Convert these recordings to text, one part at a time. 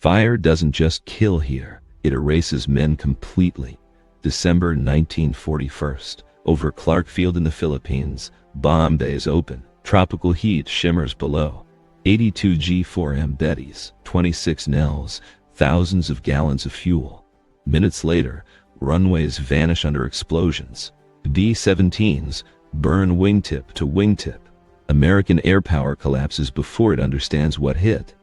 Fire doesn't just kill here, it erases men completely. December 1941. Over Clark Field in the Philippines, bomb bays open. Tropical heat shimmers below. 82 G4M Bettys, 26 Nels, thousands of gallons of fuel. Minutes later, runways vanish under explosions. B-17s burn wingtip to wingtip. American air power collapses before it understands what hit.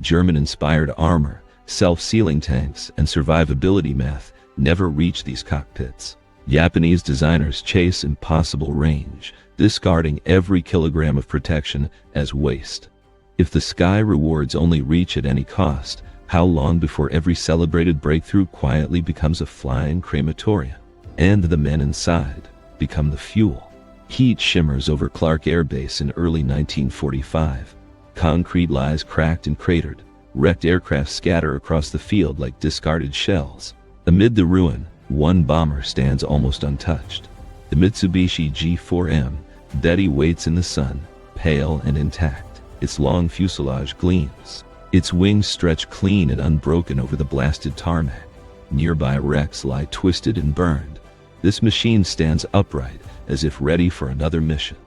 German-inspired armor, self-sealing tanks, and survivability math never reach these cockpits. Japanese designers chase impossible range, discarding every kilogram of protection as waste. If the sky rewards only reach at any cost, how long before every celebrated breakthrough quietly becomes a flying crematorium? And the men inside become the fuel. Heat shimmers over Clark Air Base in early 1945. Concrete lies cracked and cratered. Wrecked aircraft scatter across the field like discarded shells. Amid the ruin, one bomber stands almost untouched. The Mitsubishi G4M Betty waits in the sun, pale and intact. Its long fuselage gleams. Its wings stretch clean and unbroken over the blasted tarmac. Nearby wrecks lie twisted and burned. This machine stands upright, as if ready for another mission.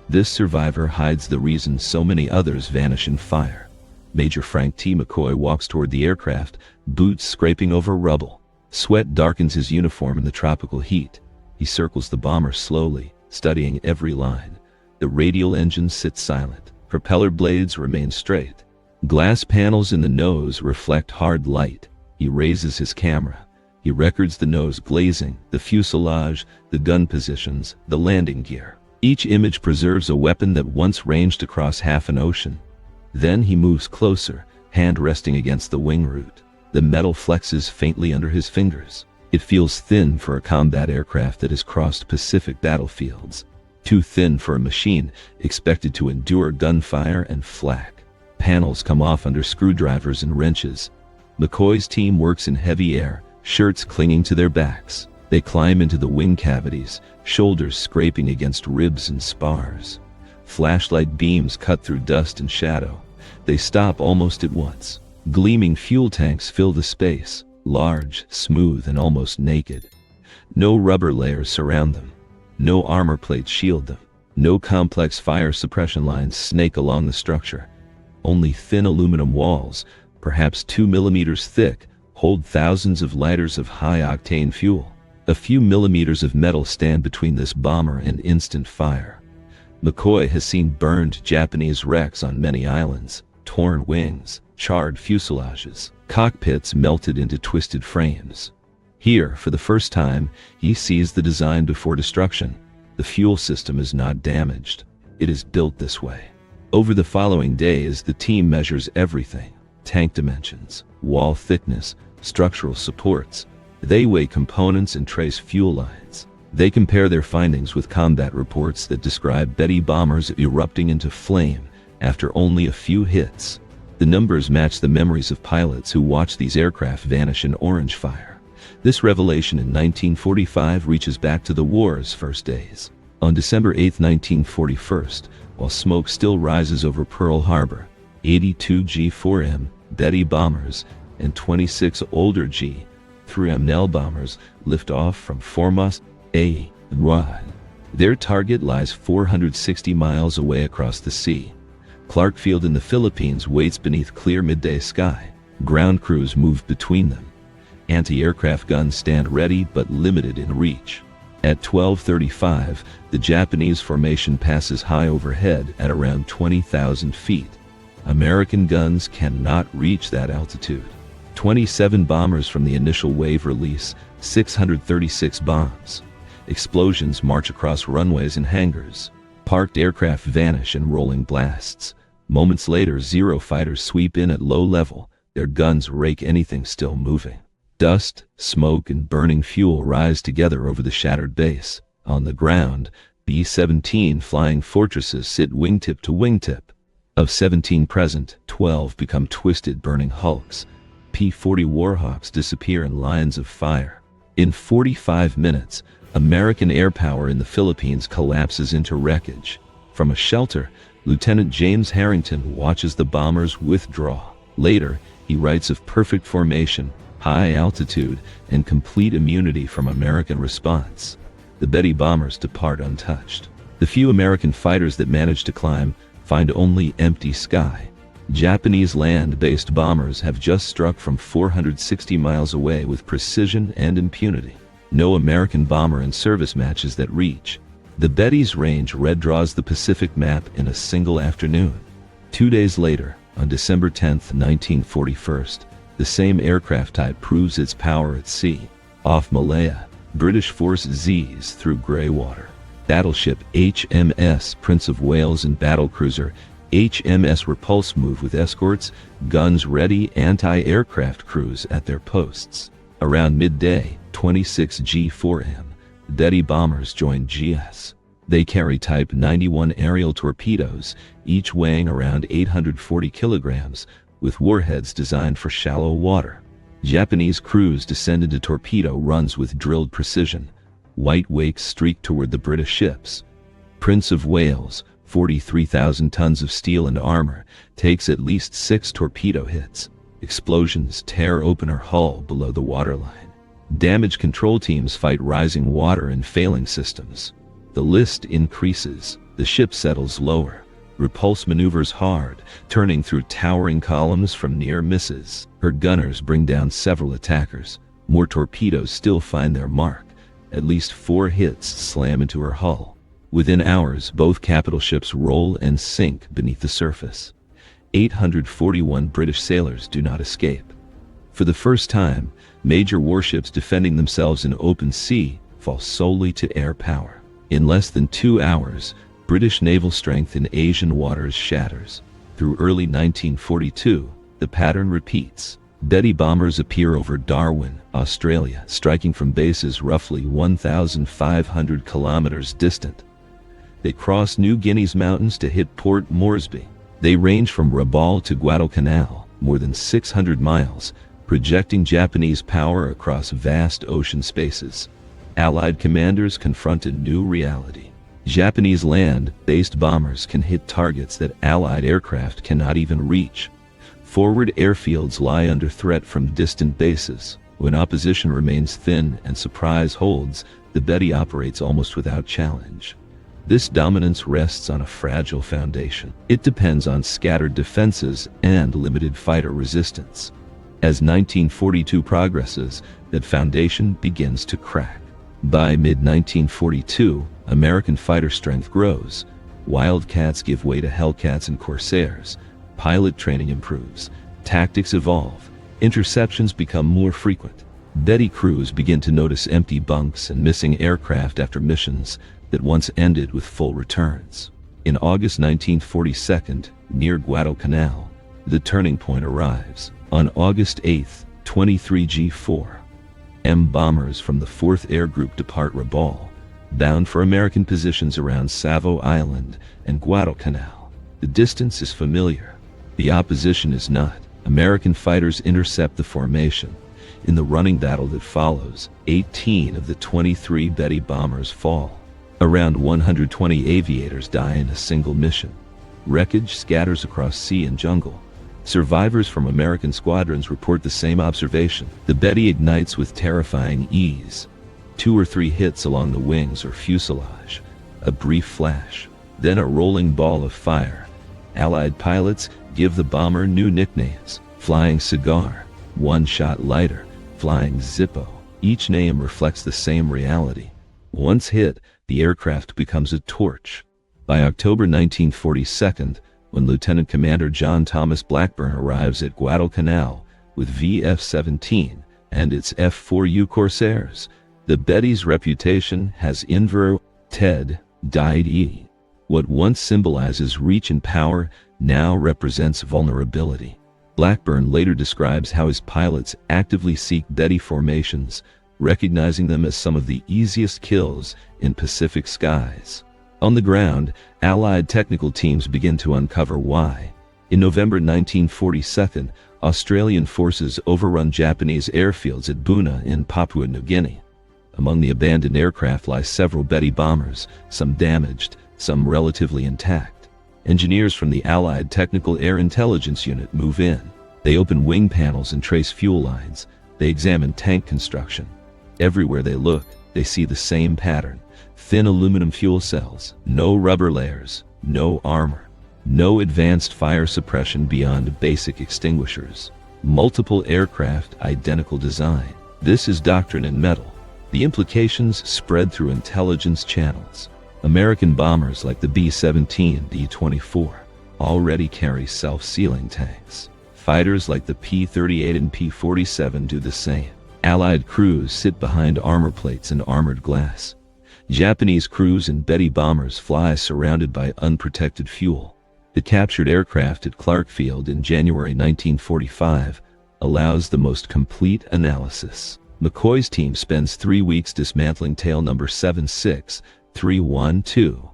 This survivor hides the reason so many others vanish in fire. Major Frank T. McCoy walks toward the aircraft, boots scraping over rubble. Sweat darkens his uniform in the tropical heat. He circles the bomber slowly, studying every line. The radial engine sits silent. Propeller blades remain straight. Glass panels in the nose reflect hard light. He raises his camera. He records the nose glazing, the fuselage, the gun positions, the landing gear. Each image preserves a weapon that once ranged across half an ocean. Then he moves closer, hand resting against the wing root. The metal flexes faintly under his fingers. It feels thin for a combat aircraft that has crossed Pacific battlefields. Too thin for a machine expected to endure gunfire and flak. Panels come off under screwdrivers and wrenches. McCoy's team works in heavy air, shirts clinging to their backs. They climb into the wing cavities, shoulders scraping against ribs and spars. Flashlight beams cut through dust and shadow. They stop almost at once. Gleaming fuel tanks fill the space, large, smooth, and almost naked. No rubber layers surround them. No armor plates shield them. No complex fire suppression lines snake along the structure. Only thin aluminum walls, perhaps 2 millimeters thick, hold thousands of liters of high-octane fuel. A few millimeters of metal stand between this bomber and instant fire. McCoy has seen burned Japanese wrecks on many islands, torn wings, charred fuselages, cockpits melted into twisted frames. Here, for the first time, he sees the design before destruction. The fuel system is not damaged. It is built this way. Over the following days, the team measures everything: tank dimensions, wall thickness, structural supports. They weigh components and trace fuel lines. They compare their findings with combat reports that describe Betty bombers erupting into flame after only a few hits. The numbers match the memories of pilots who watched these aircraft vanish in orange fire. This revelation in 1945 reaches back to the war's first days. On December 8, 1941, while smoke still rises over Pearl Harbor, 82 G4M Betty bombers and 26 older G3M Nell bombers lift off from Formos A. Their target lies 460 miles away across the sea. Clark Field in the Philippines waits beneath clear midday sky. Ground crews move between them. Anti-aircraft guns stand ready but limited in reach. At 12:35, the Japanese formation passes high overhead at around 20,000 feet. American guns cannot reach that altitude. 27 bombers from the initial wave release 636 bombs. Explosions march across runways and hangars. Parked aircraft vanish in rolling blasts. Moments later, Zero fighters sweep in at low level. Their guns rake anything still moving. Dust, smoke, and burning fuel rise together over the shattered base. On the ground, B-17 flying fortresses sit wingtip to wingtip. Of 17 present, 12 become twisted, burning hulks. P-40 Warhawks disappear in lines of fire. In 45 minutes, American air power in the Philippines collapses into wreckage. From a shelter, Lieutenant James Harrington watches the bombers withdraw. Later, He writes of perfect formation, high altitude, and complete immunity from American response. The Betty bombers depart untouched. The few American fighters that manage to climb find only empty sky. Japanese land-based bombers have just struck from 460 miles away with precision and impunity. No American bomber in service matches that reach. The Betty's range red draws the Pacific map in a single afternoon. 2 days later, on December 10, 1941, the same aircraft type proves its power at sea. Off Malaya, British Force Z's through Greywater. Battleship HMS Prince of Wales and battlecruiser HMS Repulse move with escorts, guns ready, anti-aircraft crews at their posts. Around midday, 26 G4M, Betty bombers join GS. They carry Type 91 aerial torpedoes, each weighing around 840 kilograms, with warheads designed for shallow water. Japanese crews descend into torpedo runs with drilled precision. White wakes streak toward the British ships. Prince of Wales, 43,000 tons of steel and armor, takes at least 6 torpedo hits. Explosions tear open her hull below the waterline. Damage control teams fight rising water and failing systems. The list increases. The ship settles lower. Repulse maneuvers hard, turning through towering columns from near misses. Her gunners bring down several attackers. More torpedoes still find their mark. At least 4 hits slam into her hull. Within hours, both capital ships roll and sink beneath the surface. 841 British sailors do not escape. For the first time, major warships defending themselves in open sea fall solely to air power. In less than 2 hours, British naval strength in Asian waters shatters. Through early 1942, the pattern repeats. Betty bombers appear over Darwin, Australia, striking from bases roughly 1,500 kilometers distant. They cross New Guinea's mountains to hit Port Moresby. They range from Rabaul to Guadalcanal, more than 600 miles, projecting Japanese power across vast ocean spaces. Allied commanders confront a new reality. Japanese land-based bombers can hit targets that Allied aircraft cannot even reach. Forward airfields lie under threat from distant bases. When opposition remains thin and surprise holds, the Betty operates almost without challenge. This dominance rests on a fragile foundation. It depends on scattered defenses and limited fighter resistance. As 1942 progresses, that foundation begins to crack. By mid-1942, American fighter strength grows. Wildcats give way to Hellcats and Corsairs. Pilot training improves. Tactics evolve. Interceptions become more frequent. Betty crews begin to notice empty bunks and missing aircraft after missions that once ended with full returns. In August 1942, near Guadalcanal, the turning point arrives. On August 8, 23 G4M bombers from the 4th Air Group depart Rabaul, bound for American positions around Savo Island and Guadalcanal. The distance is familiar. The opposition is not. American fighters intercept the formation. In the running battle that follows, 18 of the 23 Betty bombers fall. Around 120 aviators die in a single mission. Wreckage scatters across sea and jungle. Survivors from American squadrons report the same observation. The Betty ignites with terrifying ease. 2 or 3 hits along the wings or fuselage. A brief flash. Then a rolling ball of fire. Allied pilots give the bomber new nicknames. Flying Cigar, One Shot Lighter, Flying Zippo. Each name reflects the same reality. Once hit, the aircraft becomes a torch. By October 1942, when Lieutenant Commander John Thomas Blackburn arrives at Guadalcanal with VF-17 and its F-4U Corsairs, the Betty's reputation has inverted. What once symbolizes reach and power now represents vulnerability. Blackburn later describes how his pilots actively seek Betty formations, recognizing them as some of the easiest kills in Pacific skies. On the ground, Allied technical teams begin to uncover why. In November 1942, Australian forces overrun Japanese airfields at Buna in Papua New Guinea. Among the abandoned aircraft lie several Betty bombers, some damaged, some relatively intact. Engineers from the Allied Technical Air Intelligence Unit move in. They open wing panels and trace fuel lines. They examine tank construction. Everywhere they look, they see the same pattern. Thin aluminum fuel cells, no rubber layers, no armor, no advanced fire suppression beyond basic extinguishers. Multiple aircraft, identical design. This is doctrine in metal. The implications spread through intelligence channels. American bombers like the B-17 and D-24 already carry self-sealing tanks. Fighters like the P-38 and P-47 do the same. Allied crews sit behind armor plates and armored glass. Japanese crews and Betty bombers fly surrounded by unprotected fuel. The captured aircraft at Clark Field in January 1945 allows the most complete analysis. McCoy's team spends 3 weeks dismantling tail number 76312.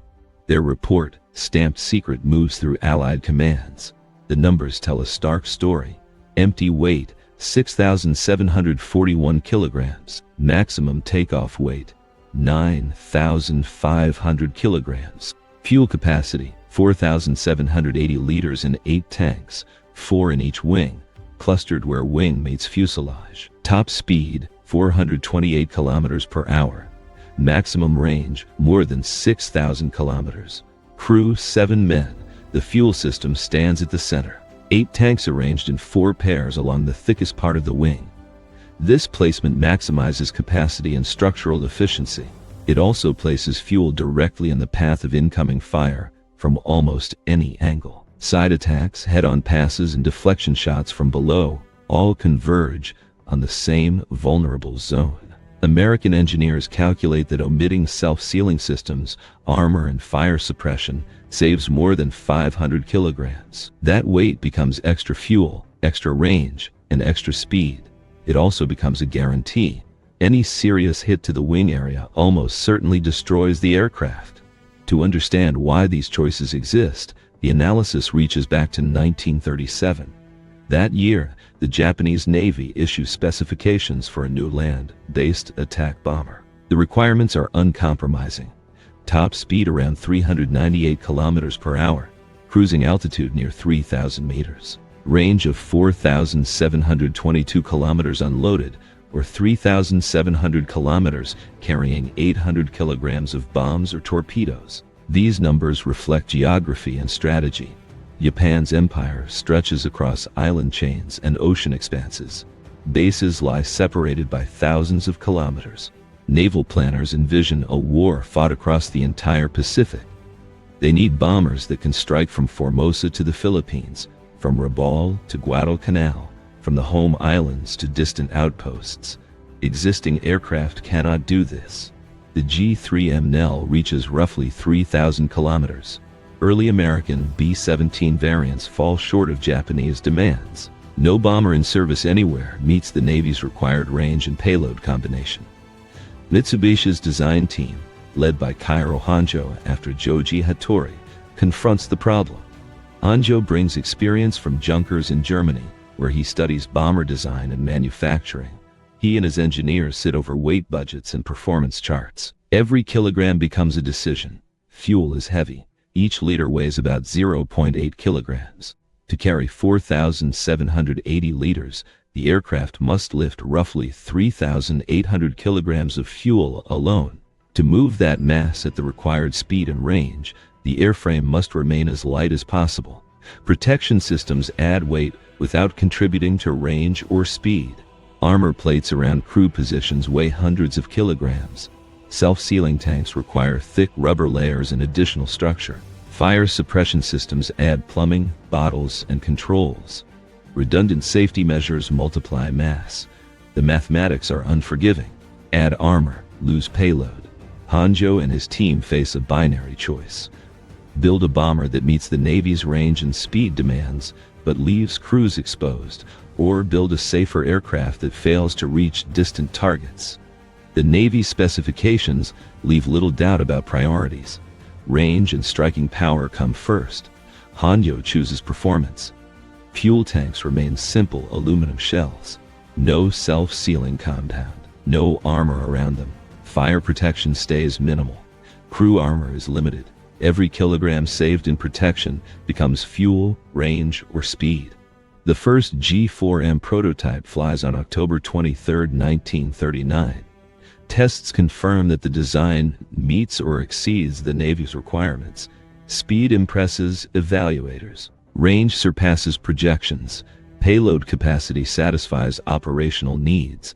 Their report, stamped secret, moves through Allied commands. The numbers tell a stark story. Empty weight, 6,741 kilograms. Maximum takeoff weight, 9,500 kilograms. Fuel capacity, 4,780 liters in 8 tanks, 4 in each wing, clustered where wing meets fuselage. Top speed, 428 kilometers per hour. Maximum range, more than 6,000 kilometers. Crew, 7 men. The fuel system stands at the center. 8 tanks arranged in 4 pairs along the thickest part of the wing. This placement maximizes capacity and structural efficiency. It also places fuel directly in the path of incoming fire from almost any angle. Side attacks, head-on passes, and deflection shots from below all converge on the same vulnerable zone. American engineers calculate that omitting self-sealing systems, armor, and fire suppression saves more than 500 kilograms. That weight becomes extra fuel, extra range, and extra speed. It also becomes a guarantee. Any serious hit to the wing area almost certainly destroys the aircraft. To understand why these choices exist, the analysis reaches back to 1937. That year, the Japanese Navy issues specifications for a new land-based attack bomber. The requirements are uncompromising. Top speed around 398 kilometers per hour, cruising altitude near 3,000 meters, range of 4,722 kilometers unloaded, or 3,700 kilometers carrying 800 kilograms of bombs or torpedoes. These numbers reflect geography and strategy. Japan's empire stretches across island chains and ocean expanses. Bases lie separated by thousands of kilometers. Naval planners envision a war fought across the entire Pacific. They need bombers that can strike from Formosa to the Philippines, from Rabaul to Guadalcanal, from the home islands to distant outposts. Existing aircraft cannot do this. The G4M NEL reaches roughly 3,000 kilometers. Early American B-17 variants fall short of Japanese demands. No bomber in service anywhere meets the Navy's required range and payload combination. Mitsubishi's design team, led by Kairo Honjo after Joji Hattori, confronts the problem. Honjo brings experience from Junkers in Germany, where he studies bomber design and manufacturing. He and his engineers sit over weight budgets and performance charts. Every kilogram becomes a decision. Fuel is heavy. Each liter weighs about 0.8 kilograms. To carry 4,780 liters, the aircraft must lift roughly 3,800 kilograms of fuel alone. To move that mass at the required speed and range, the airframe must remain as light as possible. Protection systems add weight without contributing to range or speed. Armor plates around crew positions weigh hundreds of kilograms. Self-sealing tanks require thick rubber layers and additional structure. Fire suppression systems add plumbing, bottles, and controls. Redundant safety measures multiply mass. The mathematics are unforgiving. Add armor, lose payload. Honjo and his team face a binary choice. Build a bomber that meets the Navy's range and speed demands, but leaves crews exposed, or build a safer aircraft that fails to reach distant targets. The Navy specifications leave little doubt about priorities. Range and striking power come first. Honjo chooses performance. Fuel tanks remain simple aluminum shells. No self-sealing compound. No armor around them. Fire protection stays minimal. Crew armor is limited. Every kilogram saved in protection becomes fuel, range, or speed. The first G4M prototype flies on October 23, 1939. Tests confirm that the design meets or exceeds the Navy's requirements. Speed impresses evaluators. Range surpasses projections. Payload capacity satisfies operational needs.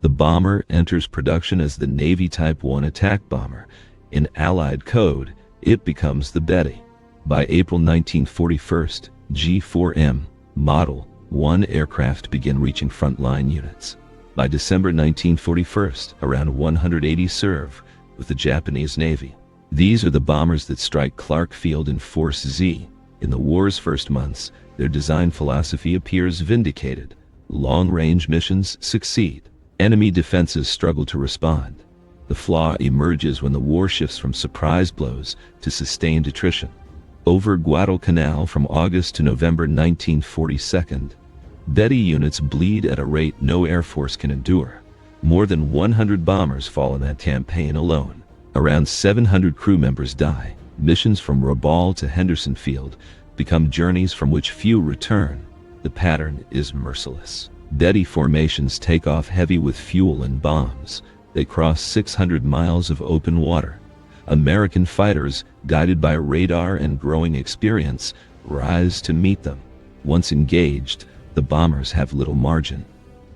The bomber enters production as the Navy Type 1 attack bomber. In Allied code, it becomes the Betty. By April 1941, G4M Model 1 aircraft begin reaching frontline units. By December 1941, around 180 serve with the Japanese Navy. These are the bombers that strike Clark Field in Force Z. In the war's first months, their design philosophy appears vindicated. Long-range missions succeed. Enemy defenses struggle to respond. The flaw emerges when the war shifts from surprise blows to sustained attrition. Over Guadalcanal from August to November 1942, Betty units bleed at a rate no Air Force can endure. More than 100 bombers fall in that campaign alone. Around 700 crew members die. Missions from Rabaul to Henderson Field become journeys from which few return. The pattern is merciless. Betty formations take off heavy with fuel and bombs. They cross 600 miles of open water. American fighters, guided by radar and growing experience, rise to meet them. Once engaged, the bombers have little margin.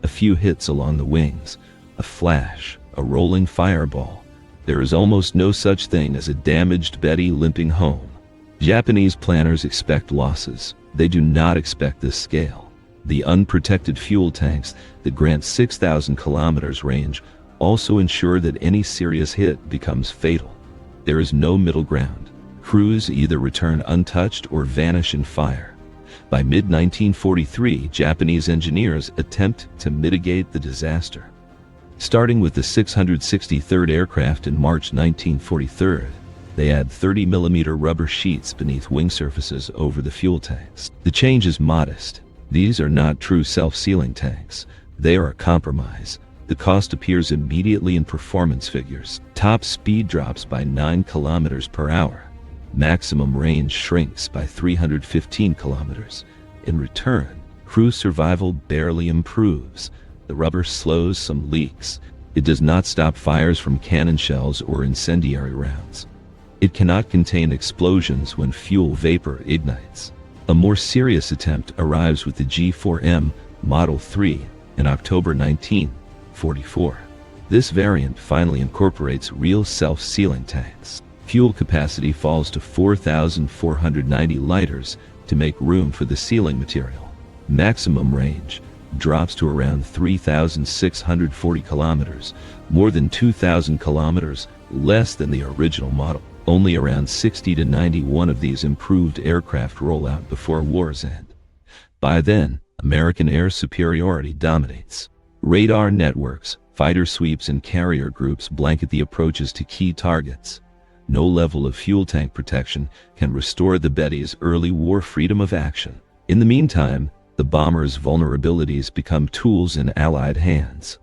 A few hits along the wings, a flash, a rolling fireball. There is almost no such thing as a damaged Betty limping home. Japanese planners expect losses. They do not expect this scale. The unprotected fuel tanks that grant 6,000 kilometers range also ensure that any serious hit becomes fatal. There is no middle ground. Crews either return untouched or vanish in fire. By mid-1943, Japanese engineers attempt to mitigate the disaster. Starting with the 663rd aircraft in March 1943, they add 30mm rubber sheets beneath wing surfaces over the fuel tanks. The change is modest. These are not true self-sealing tanks. They are a compromise. The cost appears immediately in performance figures. Top speed drops by 9 kilometers per hour. Maximum range shrinks by 315 kilometers. In return, crew survival barely improves. The rubber slows some leaks. It does not stop fires from cannon shells or incendiary rounds. It cannot contain explosions when fuel vapor ignites. A more serious attempt arrives with the G4M Model 3 in October 1944. This variant finally incorporates real self-sealing tanks. Fuel capacity falls to 4,490 liters to make room for the sealing material. Maximum range drops to around 3,640 kilometers, more than 2,000 kilometers less than the original model. Only around 60 to 91 of these improved aircraft roll out before war's end. By then, American air superiority dominates. Radar networks, fighter sweeps, and carrier groups blanket the approaches to key targets. No level of fuel tank protection can restore the Betty's early war freedom of action. In the meantime, the bomber's vulnerabilities become tools in Allied hands.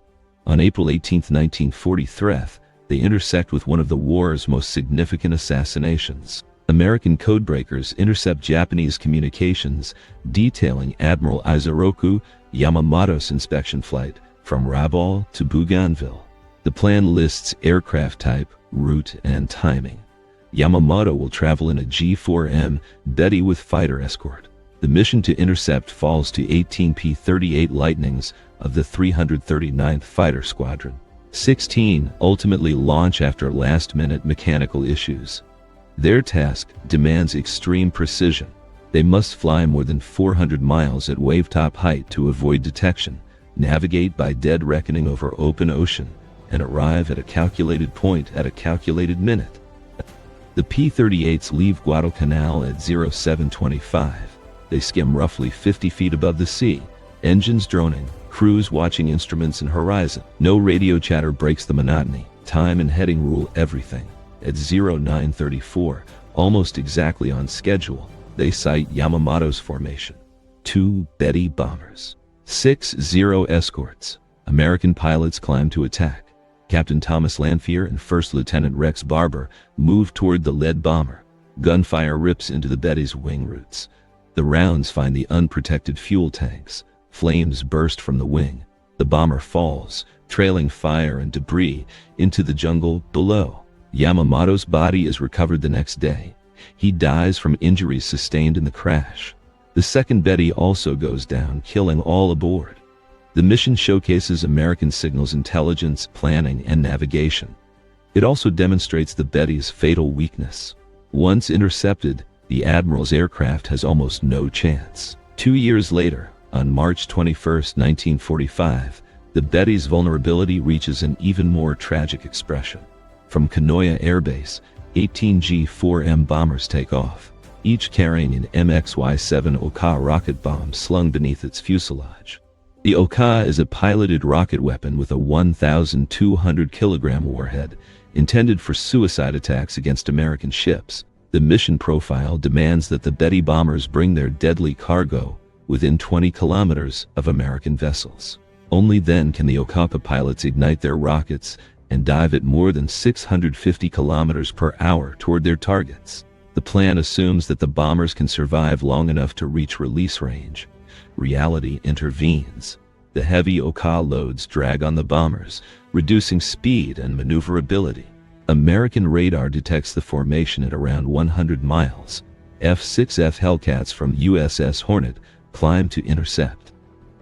On April 18, 1943, they intersect with one of the war's most significant assassinations. American codebreakers intercept Japanese communications detailing Admiral Isoroku Yamamoto's inspection flight from Rabaul to Bougainville. The plan lists aircraft type, route, and timing. Yamamoto will travel in a G4M Betty with fighter escort. The mission to intercept falls to 18 P-38 Lightnings of the 339th Fighter Squadron. 16 ultimately launch after last-minute mechanical issues. Their task demands extreme precision. They must fly more than 400 miles at wave-top height to avoid detection, navigate by dead reckoning over open ocean, and arrive at a calculated point at a calculated minute. The P-38s leave Guadalcanal at 0725. They skim roughly 50 feet above the sea, engines droning, crews watching instruments and horizon. No radio chatter breaks the monotony. Time and heading rule everything. At 0934, almost exactly on schedule, they sight Yamamoto's formation. 2 Betty bombers. 6-0 escorts. American pilots climb to attack. Captain Thomas Lanphier and First Lieutenant Rex Barber move toward the lead bomber. Gunfire rips into the Betty's wing roots. The rounds find the unprotected fuel tanks. Flames burst from the wing. The bomber falls, trailing fire and debris into the jungle below. Yamamoto's body is recovered the next day. He dies from injuries sustained in the crash. The second Betty also goes down, killing all aboard. The mission showcases American signals intelligence, planning, and navigation. It also demonstrates the Betty's fatal weakness. Once intercepted, the Admiral's aircraft has almost no chance. 2 years later, on March 21, 1945, the Betty's vulnerability reaches an even more tragic expression. From Kanoya Air Base, 18 G4M bombers take off, each carrying an MXY-7 Oka rocket bomb slung beneath its fuselage. The Oka is a piloted rocket weapon with a 1,200-kilogram warhead, intended for suicide attacks against American ships. The mission profile demands that the Betty bombers bring their deadly cargo within 20 kilometers of American vessels. Only then can the Okapa pilots ignite their rockets and dive at more than 650 kilometers per hour toward their targets. The plan assumes that the bombers can survive long enough to reach release range. Reality intervenes. The heavy Oka loads drag on the bombers, reducing speed and maneuverability. American radar detects the formation at around 100 miles. F-6F Hellcats from USS Hornet climb to intercept.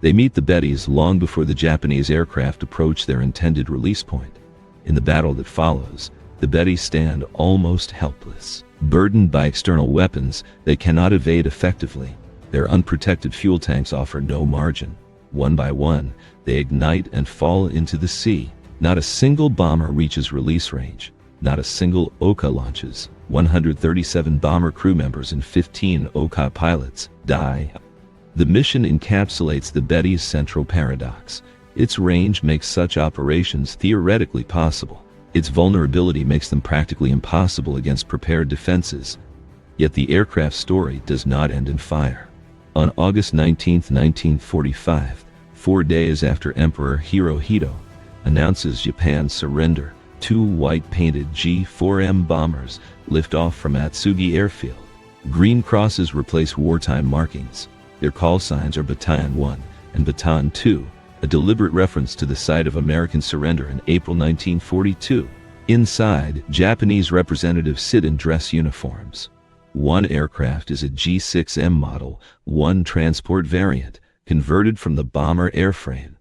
They meet the Bettys long before the Japanese aircraft approach their intended release point. In the battle that follows, the Bettys stand almost helpless. Burdened by external weapons, they cannot evade effectively. Their unprotected fuel tanks offer no margin. One by one, they ignite and fall into the sea. Not a single bomber reaches release range. Not a single Oka launches. 137 bomber crew members and 15 Oka pilots die. The mission encapsulates the Betty's central paradox. Its range makes such operations theoretically possible. Its vulnerability makes them practically impossible against prepared defenses. Yet the aircraft story does not end in fire. On August 19, 1945, 4 days after Emperor Hirohito announces Japan's surrender, 2 white-painted G4M bombers lift off from Atsugi Airfield. Green crosses replace wartime markings. Their call signs are Bataan 1 and Bataan 2, a deliberate reference to the site of American surrender in April 1942. Inside, Japanese representatives sit in dress uniforms. One aircraft is a G6M model, one transport variant, converted from the bomber airframe.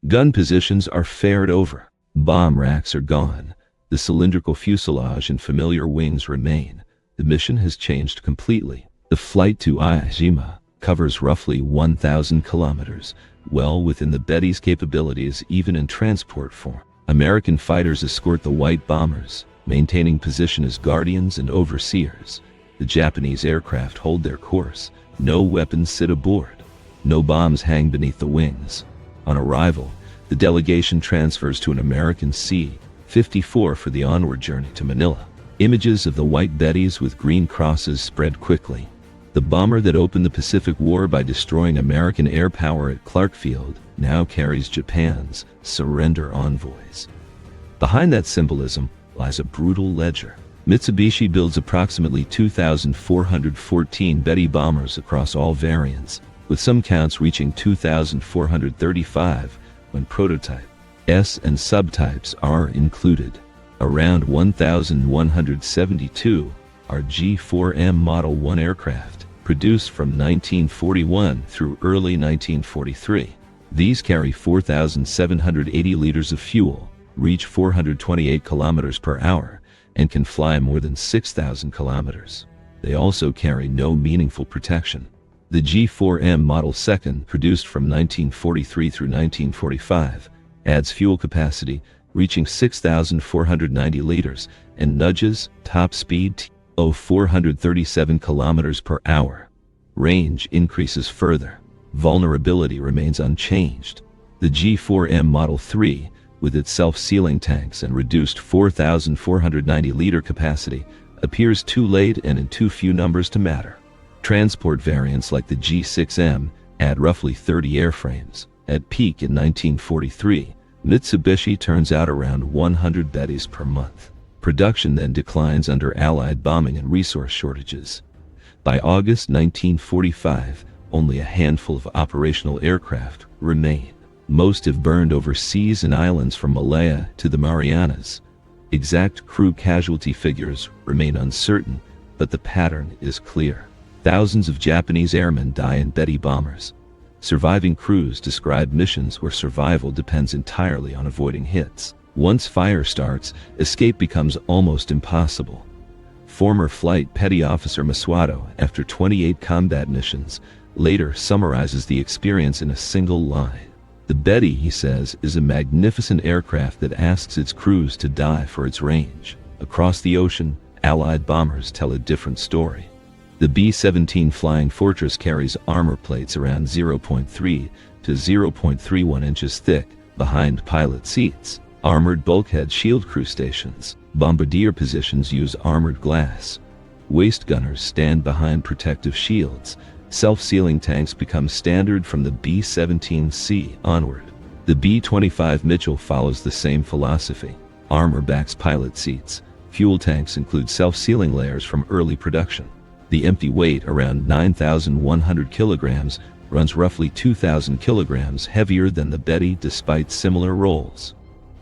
Gun positions are fared over. Bomb racks are gone. The cylindrical fuselage and familiar wings remain. The mission has changed completely. The flight to Iwo covers roughly 1,000 kilometers, well within the Betty's capabilities even in transport form. American fighters escort the white bombers, maintaining position as guardians and overseers. The Japanese aircraft hold their course. No weapons sit aboard. No bombs hang beneath the wings. On arrival, the delegation transfers to an American C-54 for the onward journey to Manila. Images of the white Bettys with green crosses spread quickly. The bomber that opened the Pacific War by destroying American air power at Clarkfield now carries Japan's surrender envoys. Behind that symbolism lies a brutal ledger. Mitsubishi builds approximately 2,414 Betty bombers across all variants, with some counts reaching 2,435 when prototype S and subtypes are included. Around 1,172 are G4M Model 1 aircraft, produced from 1941 through early 1943. These carry 4,780 liters of fuel, reach 428 kilometers per hour, and can fly more than 6,000 kilometers. They also carry no meaningful protection. The G4M Model 2, produced from 1943 through 1945, adds fuel capacity, reaching 6,490 liters, and nudges top speed to 437 kilometers per hour. Range increases further. Vulnerability remains unchanged. The G4M Model 3, with its self-sealing tanks and reduced 4,490-liter capacity, appears too late and in too few numbers to matter. Transport variants like the G6M add roughly 30 airframes. At peak in 1943, Mitsubishi turns out around 100 Bettys per month. Production then declines under Allied bombing and resource shortages. By August 1945, only a handful of operational aircraft remain. Most have burned overseas in islands from Malaya to the Marianas. Exact crew casualty figures remain uncertain, but the pattern is clear. Thousands of Japanese airmen die in Betty bombers. Surviving crews describe missions where survival depends entirely on avoiding hits. Once fire starts, escape becomes almost impossible. Former flight petty officer Masuato, after 28 combat missions, later summarizes the experience in a single line. The Betty, he says, is a magnificent aircraft that asks its crews to die for its range. Across the ocean, Allied bombers tell a different story. The B-17 Flying Fortress carries armor plates around 0.3 to 0.31 inches thick behind pilot seats. Armored bulkhead shield crew stations. Bombardier positions use armored glass. Waist gunners stand behind protective shields. Self-sealing tanks become standard from the B-17C onward. The B-25 Mitchell follows the same philosophy. Armor backs pilot seats. Fuel tanks include self-sealing layers from early production. The empty weight, around 9,100 kilograms, runs roughly 2,000 kilograms heavier than the Betty despite similar roles.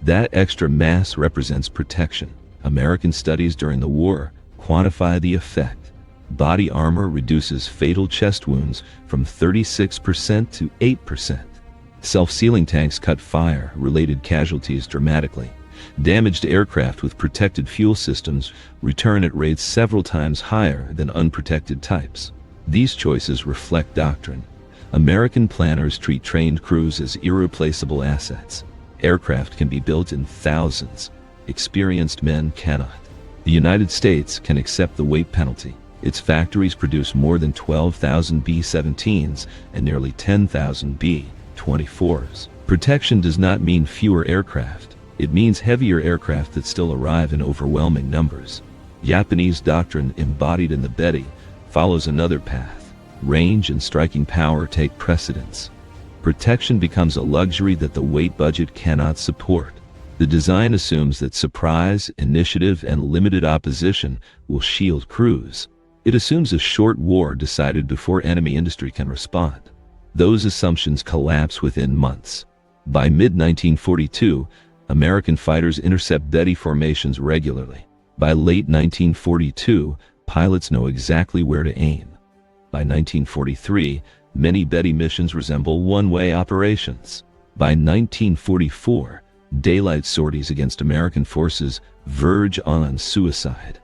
That extra mass represents protection. American studies during the war quantify the effect. Body armor reduces fatal chest wounds from 36% to 8%. Self-sealing tanks cut fire-related casualties dramatically. Damaged aircraft with protected fuel systems return at rates several times higher than unprotected types. These choices reflect doctrine. American planners treat trained crews as irreplaceable assets. Aircraft can be built in thousands. Experienced men cannot. The United States can accept the weight penalty. Its factories produce more than 12,000 B-17s and nearly 10,000 B-24s. Protection does not mean fewer aircraft. It means heavier aircraft that still arrive in overwhelming numbers. Japanese doctrine embodied in the Betty follows another path. Range and striking power take precedence. Protection becomes a luxury that the weight budget cannot support. The design assumes that surprise, initiative, and limited opposition will shield crews. It assumes a short war decided before enemy industry can respond. Those assumptions collapse within months. By mid-1942, American fighters intercept Betty formations regularly. By late 1942, pilots know exactly where to aim. By 1943, many Betty missions resemble one-way operations. By 1944, daylight sorties against American forces verge on suicide.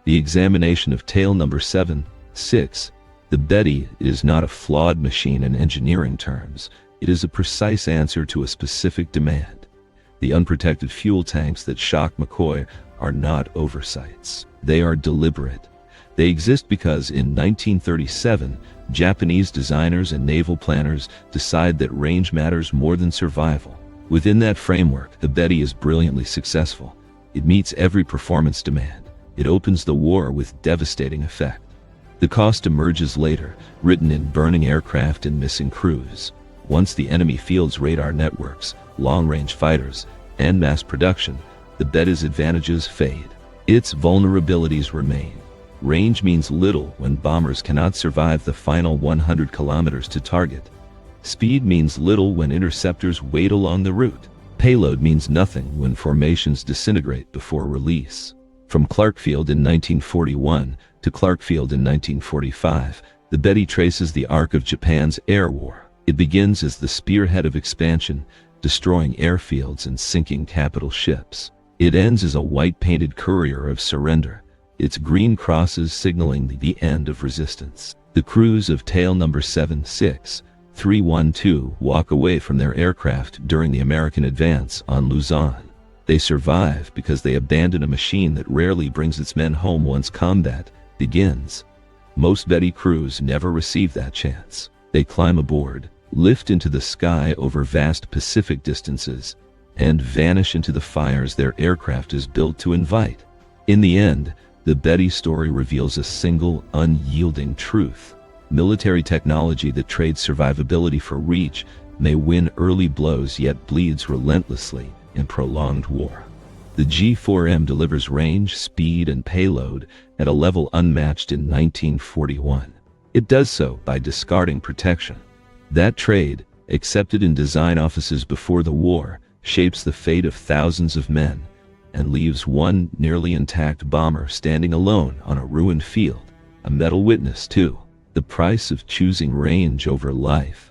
The examination of tail number 7-6, the Betty, is not a flawed machine in engineering terms. It is a precise answer to a specific demand. The unprotected fuel tanks that shock McCoy are not oversights. They are deliberate. They exist because in 1937, Japanese designers and naval planners decide that range matters more than survival. Within that framework, the Betty is brilliantly successful. It meets every performance demand. It opens the war with devastating effect. The cost emerges later, written in burning aircraft and missing crews. Once the enemy fields radar networks, long-range fighters, and mass production, the Betty's advantages fade. Its vulnerabilities remain. Range means little when bombers cannot survive the final 100 kilometers to target. Speed means little when interceptors wait along the route. Payload means nothing when formations disintegrate before release. From Clarkfield in 1941 to Clarkfield in 1945, the Betty traces the arc of Japan's air war. It begins as the spearhead of expansion, destroying airfields and sinking capital ships. It ends as a white-painted courier of surrender, its green crosses signaling the end of resistance. The crews of tail number 76312 walk away from their aircraft during the American advance on Luzon. They survive because they abandon a machine that rarely brings its men home once combat begins. Most Betty crews never receive that chance. They climb aboard, lift into the sky over vast Pacific distances, and vanish into the fires their aircraft is built to invite. In the end, the Betty story reveals a single, unyielding truth. Military technology that trades survivability for reach may win early blows yet bleeds relentlessly in prolonged war. The The G4M delivers range, speed, and payload at a level unmatched in 1941. It does so by discarding protection. That trade, accepted in design offices before the war, shapes the fate of thousands of men and leaves one nearly intact bomber standing alone on a ruined field, a metal witness to the price of choosing range over life.